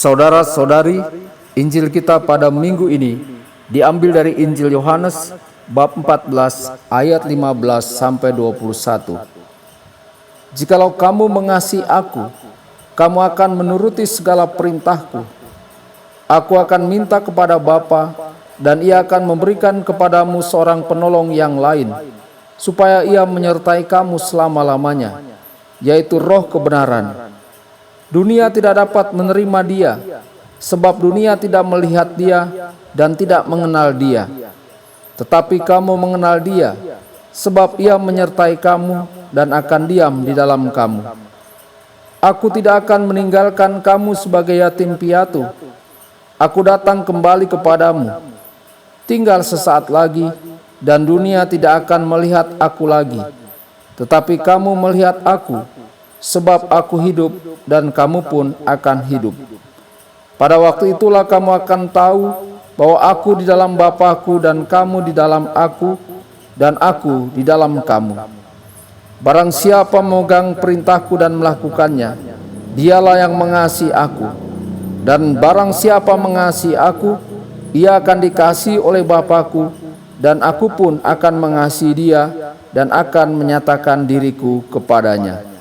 Saudara-saudari, Injil kita pada minggu ini diambil dari Injil Yohanes bab 14 ayat 15 sampai 21. Jikalau kamu mengasihi aku, kamu akan menuruti segala perintahku. Aku akan minta kepada Bapa, dan Ia akan memberikan kepadamu seorang penolong yang lain, supaya Ia menyertai kamu selama-lamanya, yaitu Roh kebenaran. Dunia tidak dapat menerima Dia, sebab dunia tidak melihat Dia dan tidak mengenal Dia. Tetapi kamu mengenal Dia, sebab Ia menyertai kamu dan akan diam di dalam kamu. Aku tidak akan meninggalkan kamu sebagai yatim piatu. Aku datang kembali kepadamu. Tinggal sesaat lagi, dan dunia tidak akan melihat aku lagi. Tetapi kamu melihat aku, sebab aku hidup dan kamu pun akan hidup. Pada waktu itulah kamu akan tahu bahwa aku di dalam Bapa-Ku dan kamu di dalam aku dan aku di dalam kamu. Barang siapa memegang perintahku dan melakukannya, dialah yang mengasihi aku. Dan barang siapa mengasihi aku, ia akan dikasihi oleh Bapa-Ku, dan aku pun akan mengasihi dia dan akan menyatakan diriku kepadanya.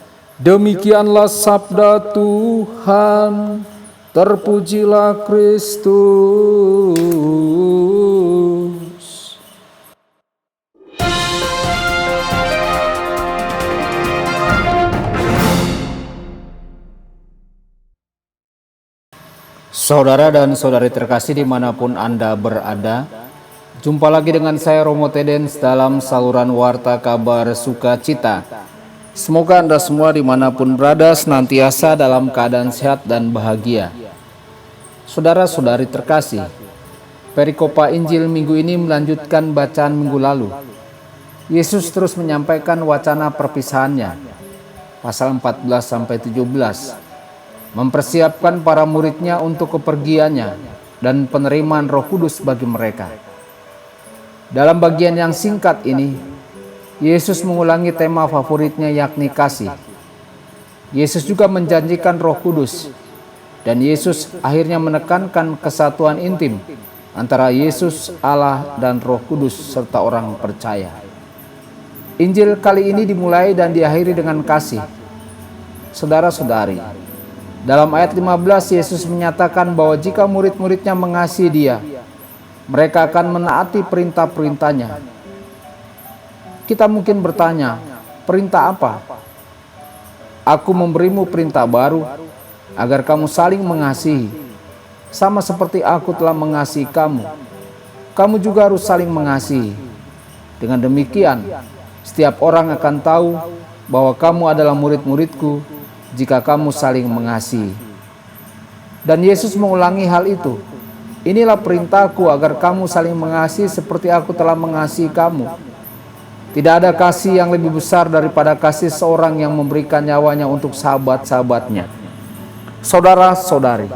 Demikianlah sabda Tuhan. Terpujilah Kristus. Saudara dan saudari terkasih dimanapun Anda berada, jumpa lagi dengan saya Romo Tedens dalam saluran Warta Kabar Sukacita. Semoga Anda semua dimanapun berada senantiasa dalam keadaan sehat dan bahagia. Saudara-saudari terkasih, perikopa Injil minggu ini melanjutkan bacaan minggu lalu. Yesus terus menyampaikan wacana perpisahannya, pasal 14-17, mempersiapkan para muridnya untuk kepergiannya dan penerimaan Roh Kudus bagi mereka. Dalam bagian yang singkat ini, Yesus mengulangi tema favoritnya, yakni kasih. Yesus juga menjanjikan Roh Kudus, dan Yesus akhirnya menekankan kesatuan intim antara Yesus, Allah, dan Roh Kudus serta orang percaya. Injil kali ini dimulai dan diakhiri dengan kasih. Saudara-saudari, dalam ayat 15 Yesus menyatakan bahwa jika murid-muridnya mengasihi Dia, mereka akan menaati perintah-perintahnya. Kita mungkin bertanya, perintah apa? Aku memberimu perintah baru, agar kamu saling mengasihi, sama seperti aku telah mengasihi kamu. Kamu juga harus saling mengasihi. Dengan demikian, setiap orang akan tahu bahwa kamu adalah murid-muridku jika kamu saling mengasihi. Dan Yesus mengulangi hal itu. Inilah perintahku, agar kamu saling mengasihi seperti aku telah mengasihi kamu. Tidak ada kasih yang lebih besar daripada kasih seorang yang memberikan nyawanya untuk sahabat-sahabatnya. Saudara-saudari,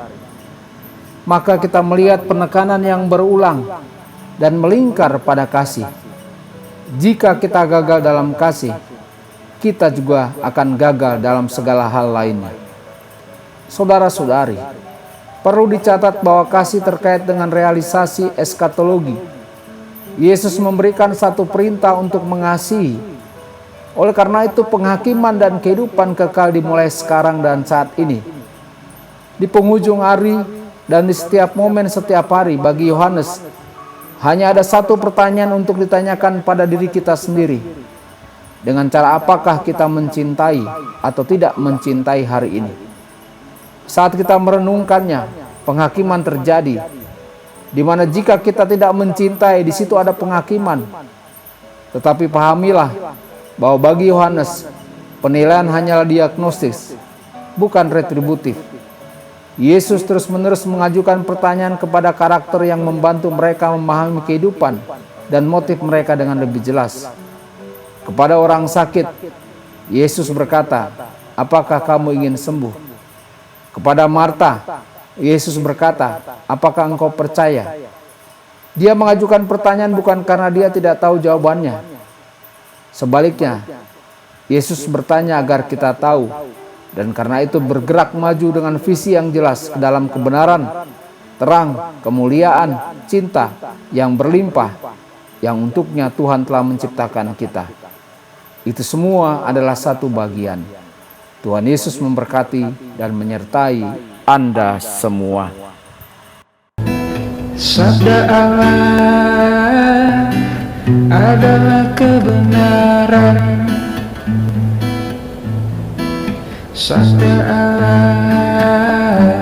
maka kita melihat penekanan yang berulang dan melingkar pada kasih. Jika kita gagal dalam kasih, kita juga akan gagal dalam segala hal lainnya. Saudara-saudari, perlu dicatat bahwa kasih terkait dengan realisasi eskatologi. Yesus memberikan satu perintah untuk mengasihi. Oleh karena itu, penghakiman dan kehidupan kekal dimulai sekarang dan saat ini. Di penghujung hari dan di setiap momen setiap hari, bagi Yohanes, hanya ada satu pertanyaan untuk ditanyakan pada diri kita sendiri. Dengan cara apakah kita mencintai atau tidak mencintai hari ini? Saat kita merenungkannya, penghakiman terjadi. Di mana jika kita tidak mencintai, di situ ada penghakiman. Tetapi pahamilah bahwa bagi Yohanes, penilaian hanyalah diagnostis, bukan retributif. Yesus terus-menerus mengajukan pertanyaan kepada karakter yang membantu mereka memahami kehidupan dan motif mereka dengan lebih jelas. Kepada orang sakit, Yesus berkata, "Apakah kamu ingin sembuh?" Kepada Marta, Yesus berkata, "Apakah engkau percaya?" Dia mengajukan pertanyaan bukan karena dia tidak tahu jawabannya. Sebaliknya, Yesus bertanya agar kita tahu dan karena itu bergerak maju dengan visi yang jelas ke dalam kebenaran, terang, kemuliaan, cinta yang berlimpah yang untuknya Tuhan telah menciptakan kita. Itu semua adalah satu bagian. Tuhan Yesus memberkati dan menyertai Anda semua. Sabda Allah adalah kebenaran. Sabda Allah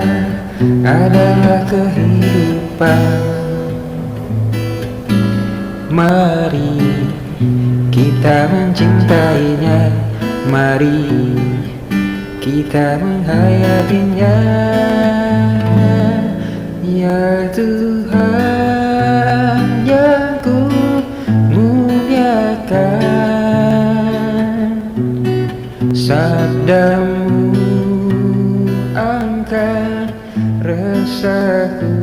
adalah kehidupan. Mari kita mencintainya, mari kita menghayatinya. Ya Tuhan yang ku muliakan, sabdamu angkat resahku.